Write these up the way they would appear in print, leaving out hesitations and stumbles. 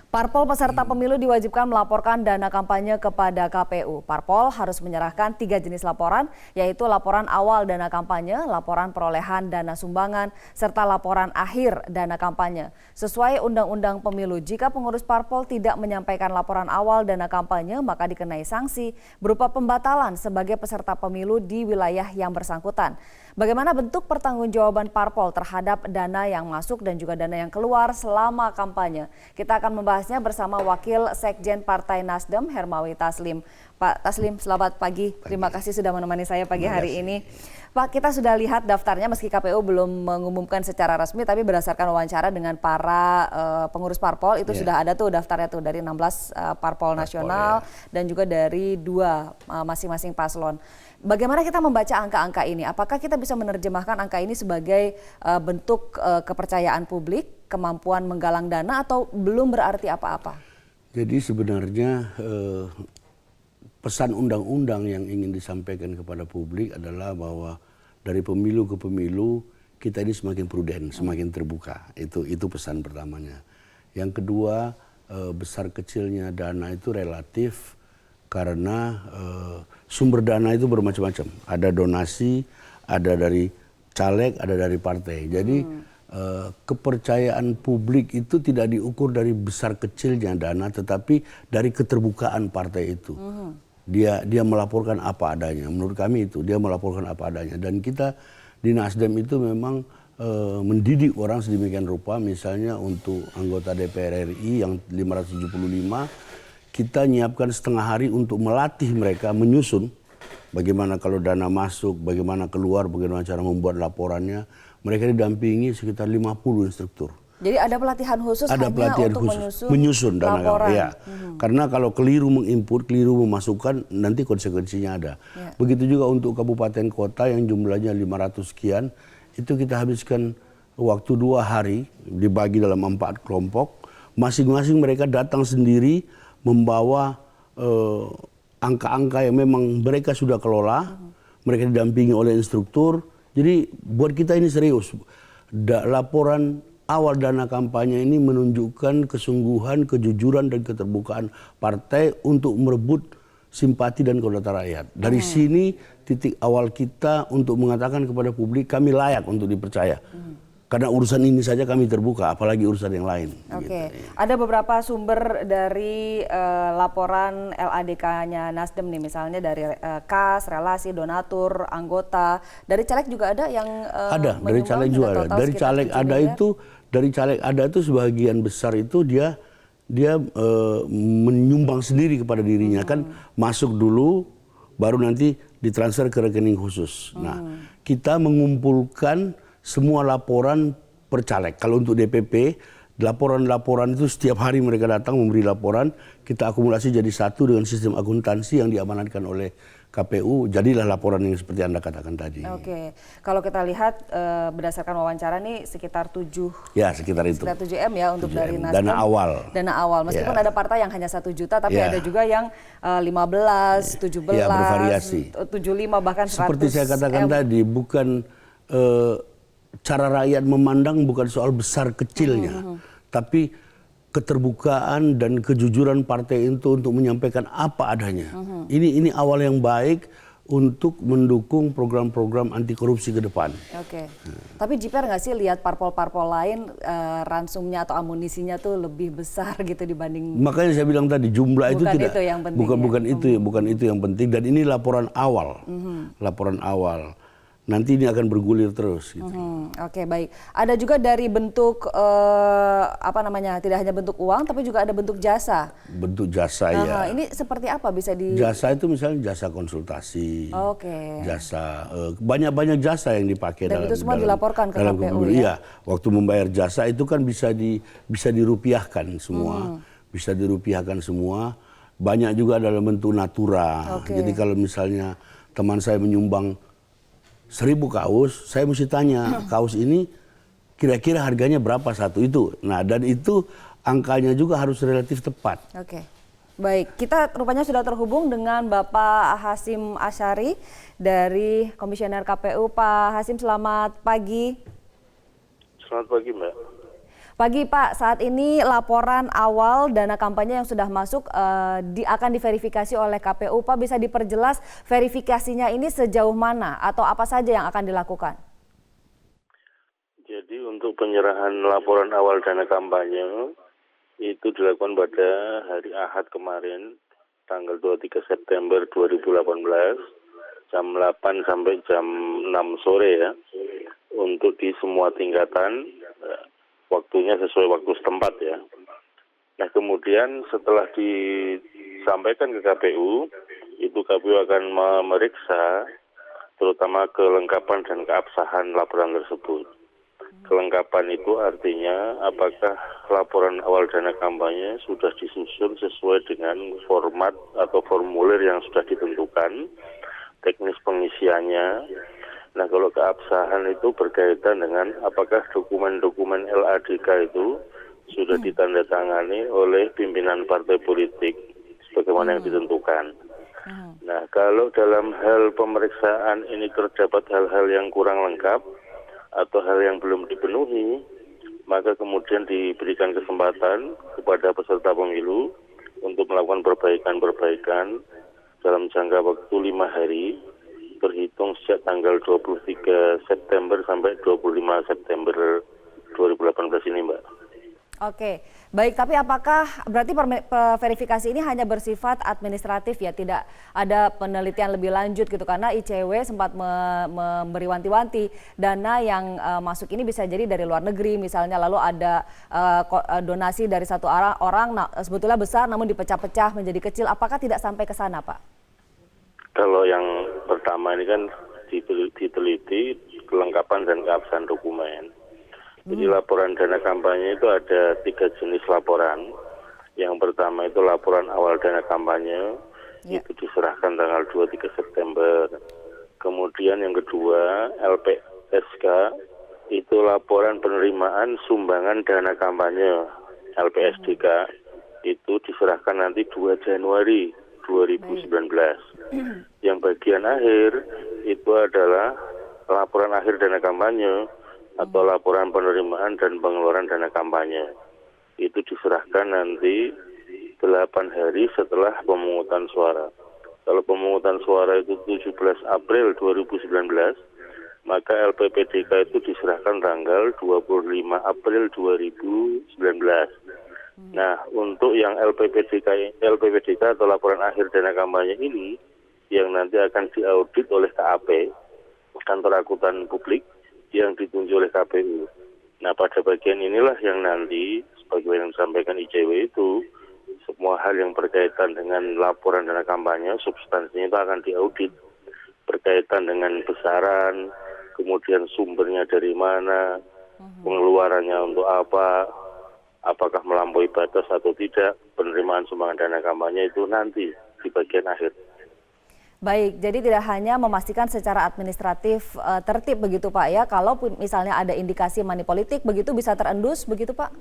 Parpol peserta pemilu diwajibkan melaporkan dana kampanye kepada KPU. Parpol harus menyerahkan 3 jenis laporan, yaitu laporan awal dana kampanye, laporan perolehan dana sumbangan, serta laporan akhir dana kampanye. Sesuai Undang-Undang Pemilu, jika pengurus Parpol tidak menyampaikan laporan awal dana kampanye, maka dikenai sanksi berupa pembatalan sebagai peserta pemilu di wilayah yang bersangkutan. Bagaimana bentuk pertanggungjawaban Parpol terhadap dana yang masuk dan juga dana yang keluar selama kampanye? Kita akan membahasnya bersama Wakil Sekjen Partai Nasdem, Hermawi Taslim. Pak Taslim, selamat pagi. Terima kasih sudah menemani saya pagi hari ini. Pak, kita sudah lihat daftarnya meski KPU belum mengumumkan secara resmi, tapi berdasarkan wawancara dengan para pengurus Parpol, itu sudah ada tuh daftarnya tuh dari 16 Parpol nasional dan juga dari 2 masing-masing paslon. Bagaimana kita membaca angka-angka ini? Apakah kita bisa menerjemahkan angka ini sebagai bentuk kepercayaan publik, kemampuan menggalang dana, atau belum berarti apa-apa? Jadi sebenarnya pesan undang-undang yang ingin disampaikan kepada publik adalah bahwa dari pemilu ke pemilu kita ini semakin prudent, semakin terbuka. Itu pesan pertamanya. Yang kedua, besar kecilnya dana itu relatif karena sumber dana itu bermacam-macam. Ada donasi, ada dari caleg, ada dari partai. Jadi kepercayaan publik itu tidak diukur dari besar kecilnya dana, tetapi dari keterbukaan partai itu. Dia melaporkan apa adanya. Menurut kami itu dia melaporkan apa adanya. Dan kita di Nasdem itu memang mendidik orang sedemikian rupa. Misalnya untuk anggota DPR RI yang 575, kita nyiapkan setengah hari untuk melatih mereka menyusun bagaimana kalau dana masuk, bagaimana keluar, bagaimana cara membuat laporannya. Mereka didampingi sekitar 50 instruktur. Jadi ada pelatihan khusus untuk menyusun dana laporan. Ya. Karena kalau keliru menginput, keliru memasukkan, nanti konsekuensinya ada. Ya. Begitu juga untuk kabupaten kota yang jumlahnya 500 sekian, itu kita habiskan waktu 2 hari, dibagi dalam 4 kelompok. Masing-masing mereka datang sendiri, membawa angka-angka yang memang mereka sudah kelola, mereka didampingi oleh instruktur. Jadi buat kita ini serius. Laporan awal dana kampanye ini menunjukkan kesungguhan, kejujuran, dan keterbukaan partai untuk merebut simpati dan kedaulatan rakyat. Dari sini titik awal kita untuk mengatakan kepada publik kami layak untuk dipercaya. Karena urusan ini saja kami terbuka, apalagi urusan yang lain. Oke, ada beberapa sumber dari laporan LADK-nya Nasdem nih, misalnya dari kas, relasi, donatur, anggota. Dari caleg juga ada yang ada, dari caleg juga ada. Dari caleg ada itu, sebagian besar itu dia menyumbang sendiri kepada dirinya, kan masuk dulu, baru nanti ditransfer ke rekening khusus. Nah, kita mengumpulkan semua laporan per caleg. Kalau untuk DPP, laporan-laporan itu setiap hari mereka datang memberi laporan, kita akumulasi jadi satu dengan sistem akuntansi yang diamanatkan oleh KPU, jadilah laporan yang seperti Anda katakan tadi. Oke, kalau kita lihat berdasarkan wawancara nih sekitar 7 M ya untuk 7 dari M. Nasdem. Dana awal. Meskipun ada partai yang hanya 1 juta, tapi ada juga yang 15, 17, bervariasi. 75, bahkan 100 Seperti saya katakan tadi, bukan cara rakyat memandang bukan soal besar kecilnya, tapi keterbukaan dan kejujuran partai itu untuk menyampaikan apa adanya. Ini awal yang baik untuk mendukung program-program anti korupsi ke depan. Oke. Tapi jiper nggak sih lihat parpol-parpol lain ransumnya atau amunisinya tuh lebih besar gitu dibanding? Makanya saya bilang tadi jumlah itu tidak. Itu yang penting, bukan itu yang penting. Dan ini laporan awal, laporan awal. Nanti ini akan bergulir terus. Gitu. Oke, baik. Ada juga dari bentuk tidak hanya bentuk uang, tapi juga ada bentuk jasa. Bentuk jasa ya. Ini seperti apa bisa di? Jasa itu misalnya jasa konsultasi. Jasa banyak jasa yang dipakai. Dan itu semua dilaporkan ke KPU. Iya, waktu membayar jasa itu kan bisa dirupiahkan semua, bisa dirupiahkan semua. Banyak juga dalam bentuk natura. Jadi kalau misalnya teman saya menyumbang 1000 kaos, saya mesti tanya kaos ini kira-kira harganya berapa satu itu. Nah, dan itu angkanya juga harus relatif tepat. Oke, baik. Kita rupanya sudah terhubung dengan Bapak Hasyim Asyari dari Komisioner KPU. Pak Hasyim, selamat pagi. Selamat pagi, Mbak. Pagi Pak, saat ini laporan awal dana kampanye yang sudah masuk akan diverifikasi oleh KPU. Pak, bisa diperjelas verifikasinya ini sejauh mana atau apa saja yang akan dilakukan? Jadi untuk penyerahan laporan awal dana kampanye itu dilakukan pada hari Ahad kemarin, tanggal 23 September 2018, jam 8 sampai jam 6 sore ya, untuk di semua tingkatan. Waktunya sesuai waktu setempat ya. Nah kemudian setelah disampaikan ke KPU, itu KPU akan memeriksa terutama kelengkapan dan keabsahan laporan tersebut. Kelengkapan itu artinya apakah laporan awal dana kampanye sudah disusun sesuai dengan format atau formulir yang sudah ditentukan, teknis pengisiannya. Nah kalau keabsahan itu berkaitan dengan apakah dokumen-dokumen LADK itu sudah ditandatangani oleh pimpinan partai politik sebagaimana yang ditentukan. Nah kalau dalam hal pemeriksaan ini terdapat hal-hal yang kurang lengkap atau hal yang belum dipenuhi, maka kemudian diberikan kesempatan kepada peserta pemilu untuk melakukan perbaikan-perbaikan dalam jangka waktu 5 hari, terhitung sejak tanggal 23 September sampai 25 September 2018 ini, Mbak. Oke, baik. Tapi apakah berarti verifikasi ini hanya bersifat administratif ya, tidak ada penelitian lebih lanjut gitu? Karena ICW sempat memberi wanti-wanti dana yang masuk ini bisa jadi dari luar negeri misalnya, lalu ada donasi dari satu orang sebetulnya besar namun dipecah-pecah menjadi kecil. Apakah tidak sampai ke sana, Pak? Kalau yang pertama ini kan diteliti kelengkapan dan keabsahan dokumen. Jadi laporan dana kampanye itu ada 3 jenis laporan. Yang pertama itu laporan awal dana kampanye, itu diserahkan tanggal 23 September. Kemudian yang kedua LPSK, itu laporan penerimaan sumbangan dana kampanye. LPSDK itu diserahkan nanti 2 Januari 2019. Yang bagian akhir itu adalah laporan akhir dana kampanye atau laporan penerimaan dan pengeluaran dana kampanye. Itu diserahkan nanti 8 hari setelah pemungutan suara. Kalau pemungutan suara itu 17 April 2019, maka LPPDK itu diserahkan tanggal 25 April 2019. Nah, untuk yang LPPDK atau laporan akhir dana kampanye ini, yang nanti akan diaudit oleh KAP, Kantor Akuntan Publik, yang ditunjuk oleh KPU. Nah, pada bagian inilah yang nanti, sebagaimana yang disampaikan ICW itu, semua hal yang berkaitan dengan laporan dana kampanye, substansinya itu akan diaudit. Berkaitan dengan besaran, kemudian sumbernya dari mana, pengeluarannya untuk apa, apakah melampaui batas atau tidak, penerimaan sumbangan dana kampanye itu nanti di bagian akhir. Baik, jadi tidak hanya memastikan secara administratif tertib begitu Pak ya, kalau misalnya ada indikasi money politik begitu bisa terendus begitu Pak?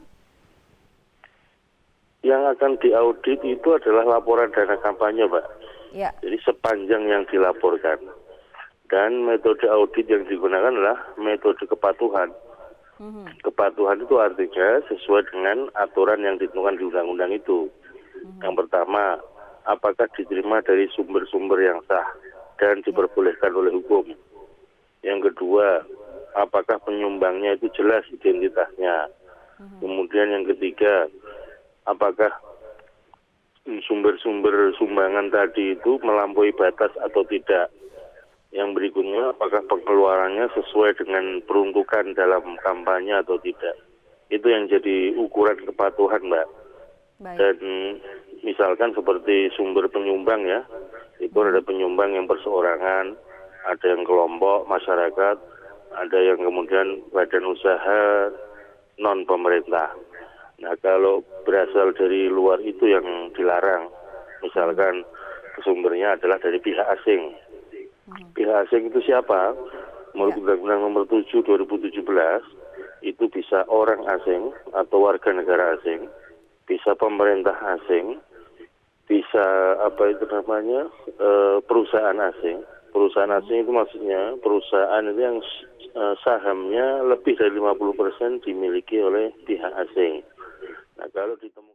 Yang akan diaudit itu adalah laporan dana kampanye, Pak. Ya. Jadi sepanjang yang dilaporkan. Dan metode audit yang digunakan adalah metode kepatuhan. Kepatuhan itu artinya sesuai dengan aturan yang ditentukan di undang-undang itu. Yang pertama, apakah diterima dari sumber-sumber yang sah dan diperbolehkan oleh hukum. Yang kedua, apakah penyumbangnya itu jelas identitasnya. Kemudian yang ketiga, apakah sumber-sumber sumbangan tadi itu melampaui batas atau tidak. Yang berikutnya, apakah pengeluarannya sesuai dengan peruntukan dalam kampanye atau tidak. Itu yang jadi ukuran kepatuhan, Mbak. Baik. Dan misalkan seperti sumber penyumbang ya, itu ada penyumbang yang perseorangan, ada yang kelompok masyarakat, ada yang kemudian badan usaha non pemerintah. Nah kalau berasal dari luar itu yang dilarang, misalkan sumbernya adalah dari pihak asing. Pihak asing itu siapa? Menurut Undang-Undang Nomor 7 2017 itu bisa orang asing atau warga negara asing, bisa pemerintah asing, bisa perusahaan asing. Perusahaan asing itu maksudnya perusahaan itu yang sahamnya lebih dari 50% dimiliki oleh pihak asing. Nah, kalau ditemukan